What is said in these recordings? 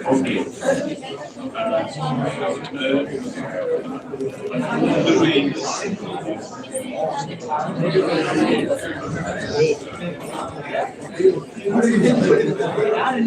Okay. The way I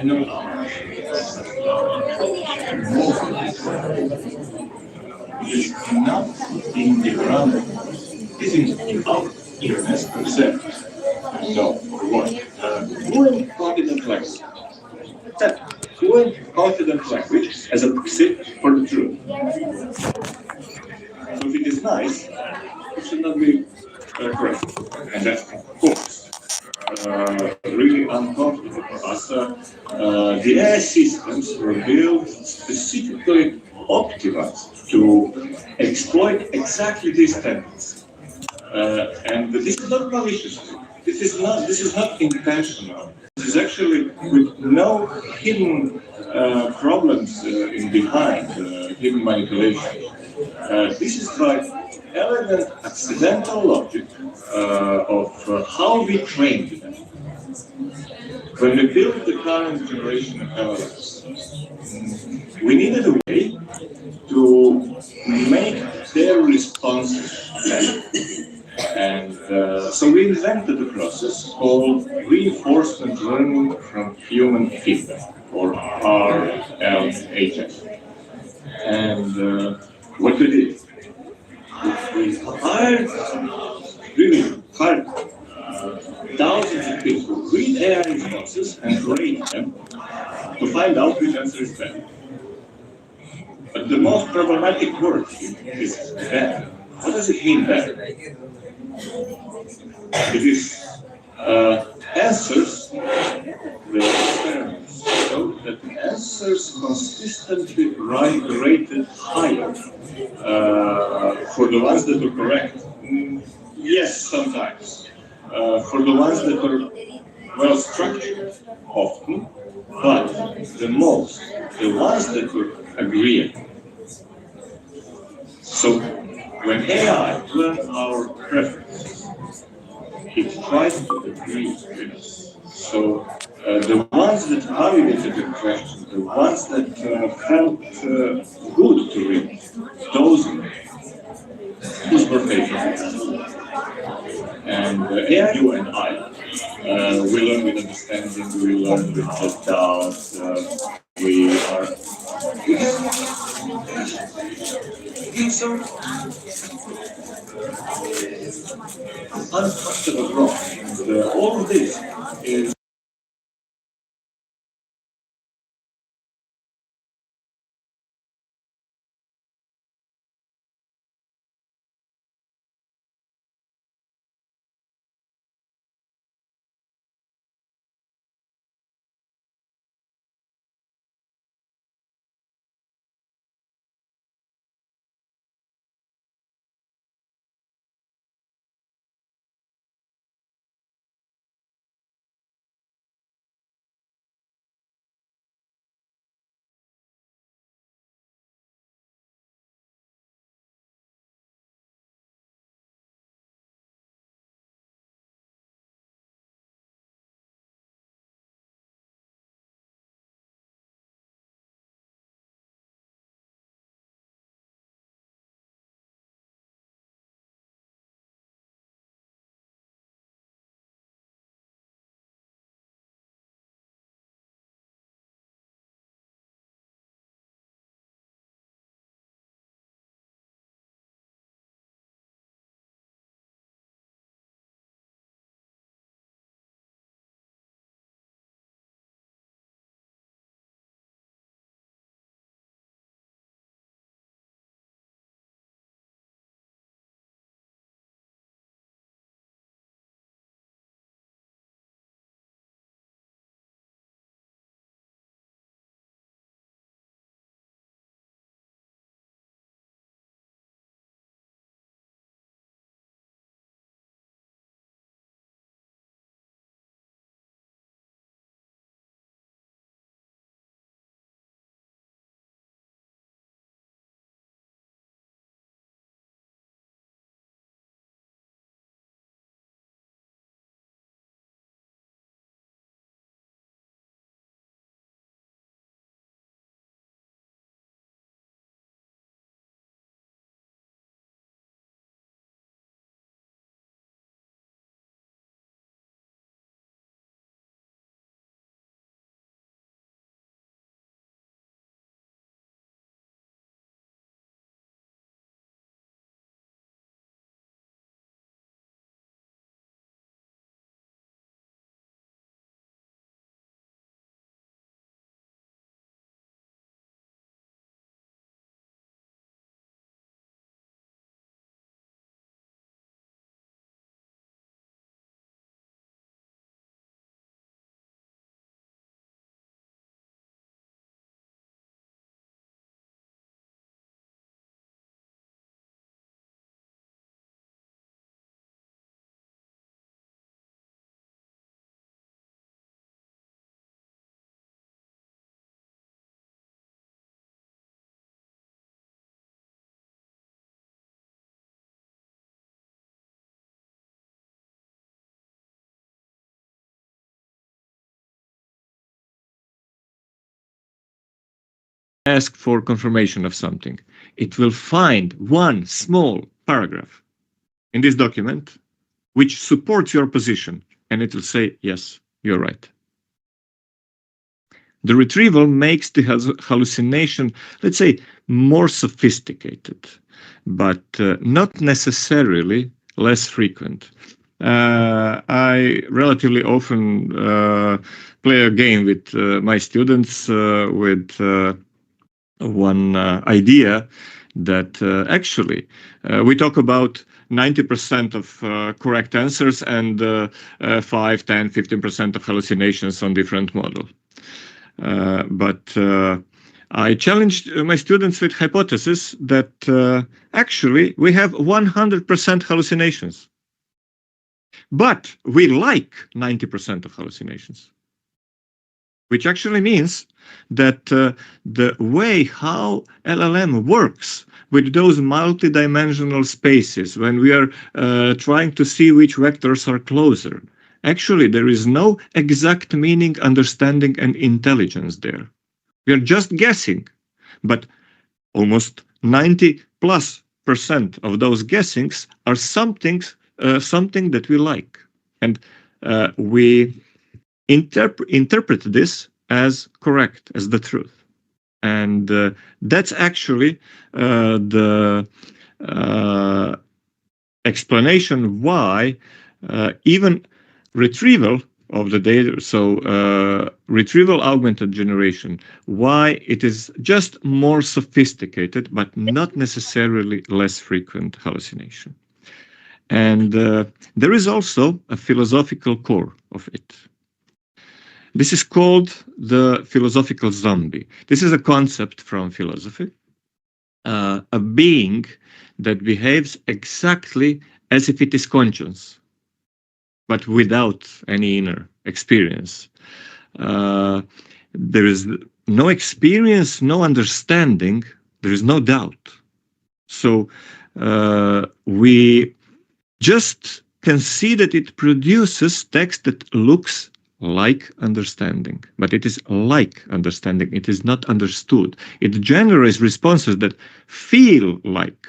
know is not in the ground, is in our earnest concept. So, for what? Fluent confident language. That fluent confident language as a proxy for the truth. So if it is nice, it should not be correct. And that's, of course, really uncomfortable for us. The AI systems were built specifically optimized to exploit exactly these tendencies. And this is not malicious. This is not intentional. This is actually with no hidden problems in behind, hidden manipulation. This is by elegant accidental logic of how we trained them. When we built the current generation of LLMs, we needed a way to make their responses better. And so we invented a process called reinforcement learning from human feedback, or RLHF. And what we did, we hired, really hired thousands of people to read AI responses and rate them to find out which answer is better. But the most problematic word is better. What does it mean better? It is answers, the experiments show that answers consistently rated higher for the ones that are correct. Yes, sometimes. For the ones that are well structured, often, but the ones that are agreeable. So when AI learns our preferences, it tries to agree with us. So the ones that validated the question, the ones that felt good to read, those were favorable. And AI, you and I, we learn with understanding, we learn with doubt, we are so uncomfortable growth. And all of this is ask for confirmation of something, it will find one small paragraph in this document which supports your position, and it will say, yes, you're right. The retrieval makes the hallucination, let's say, more sophisticated, but not necessarily less frequent. I relatively often play a game with my students with one idea that actually we talk about 90% of correct answers and 5, 10, 15% of hallucinations on different models. But I challenged my students with hypothesis that actually we have 100% hallucinations. But we like 90% of hallucinations, which actually means that the way how LLM works with those multidimensional spaces, when we are trying to see which vectors are closer, actually there is no exact meaning, understanding, and intelligence there. We are just guessing, but almost 90+% of those guessings are something that we like, and we interpret this as correct, as the truth. And that's actually the explanation why even retrieval of the data, so retrieval augmented generation, why it is just more sophisticated, but not necessarily less frequent hallucination. And there is also a philosophical core of it. This is called the philosophical zombie. This is a concept from philosophy, a being that behaves exactly as if it is conscious, but without any inner experience. There is no experience, no understanding, there is no doubt. So we just can see that it produces text that looks like understanding, but it is like understanding. It is not understood. It generates responses that feel like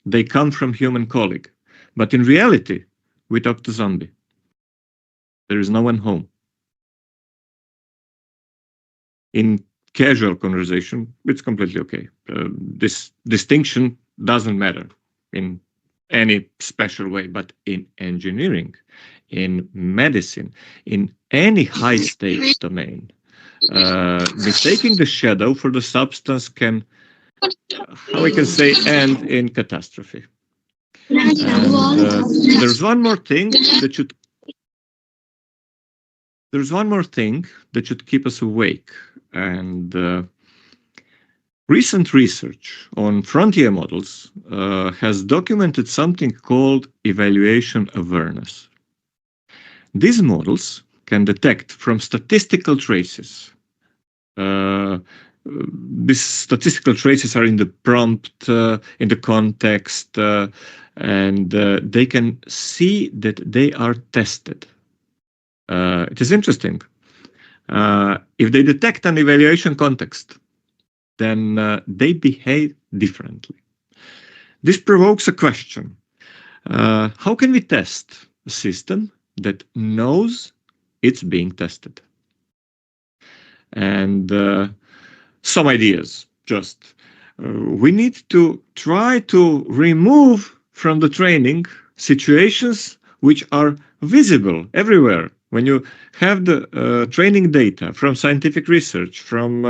they come from human colleague, but in reality, we talk to zombie. There is no one home. In casual conversation, it's completely okay. This distinction doesn't matter in any special way, but in engineering, in medicine, in any high-stakes domain, mistaking the shadow for the substance can, how we can say, end in catastrophe. And there's one more thing that should keep us awake. And recent research on frontier models has documented something called evaluation awareness. These models can detect from statistical traces. These statistical traces are in the prompt, in the context, and they can see that they are tested. It is interesting. If they detect an evaluation context, then they behave differently. This provokes a question. How can we test a system that knows it's being tested? And some ideas, just. We need to try to remove from the training situations which are visible everywhere. When you have the training data from scientific research, from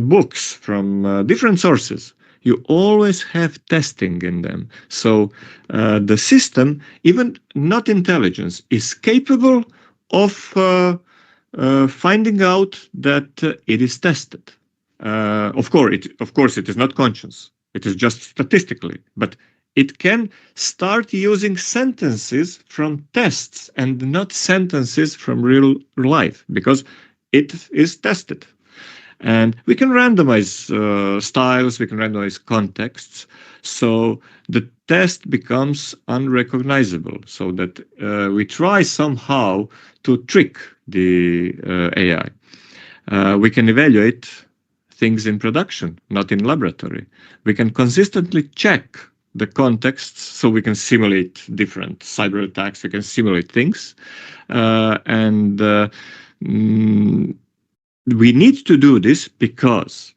books, from different sources, you always have testing in them. So the system, even not intelligence, is capable of finding out that it is tested. Of course, it is not conscious. It is just statistically, but it can start using sentences from tests and not sentences from real life because it is tested. And we can randomize styles, we can randomize contexts, so the test becomes unrecognizable, so that we try somehow to trick the AI. We can evaluate things in production, not in laboratory. We can consistently check the contexts, so we can simulate different cyber attacks, we can simulate things. We need to do this because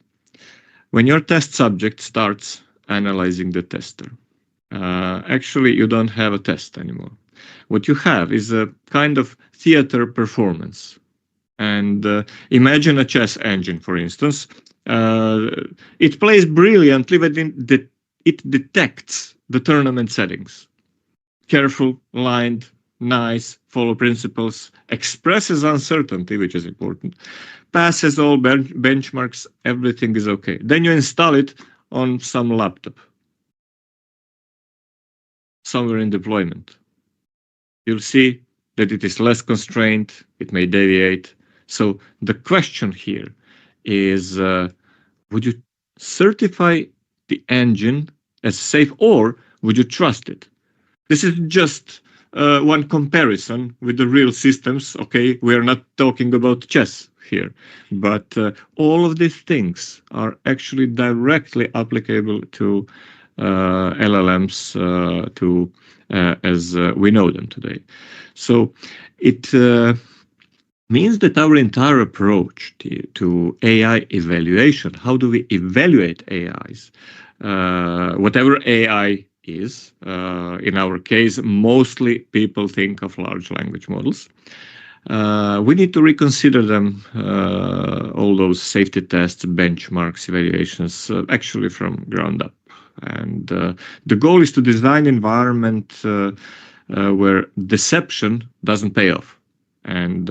when your test subject starts analyzing the tester, actually you don't have a test anymore. What you have is a kind of theater performance. And imagine a chess engine, for instance. It plays brilliantly when it detects the tournament settings. Careful, lined, nice, follow principles, expresses uncertainty, which is important, passes all benchmarks, everything is okay. Then you install it on some laptop, somewhere in deployment. You'll see that it is less constrained, it may deviate. So the question here is, would you certify the engine as safe, or would you trust it? This is just one comparison with the real systems. Okay, we're not talking about chess here, but all of these things are actually directly applicable to LLMs as we know them today. So it means that our entire approach to AI evaluation, how do we evaluate AIs, whatever AI is, in our case, mostly people think of large language models. We need to reconsider them, all those safety tests, benchmarks, evaluations, actually from ground up. And the goal is to design an environment where deception doesn't pay off. And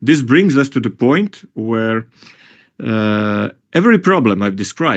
this brings us to the point where every problem I've described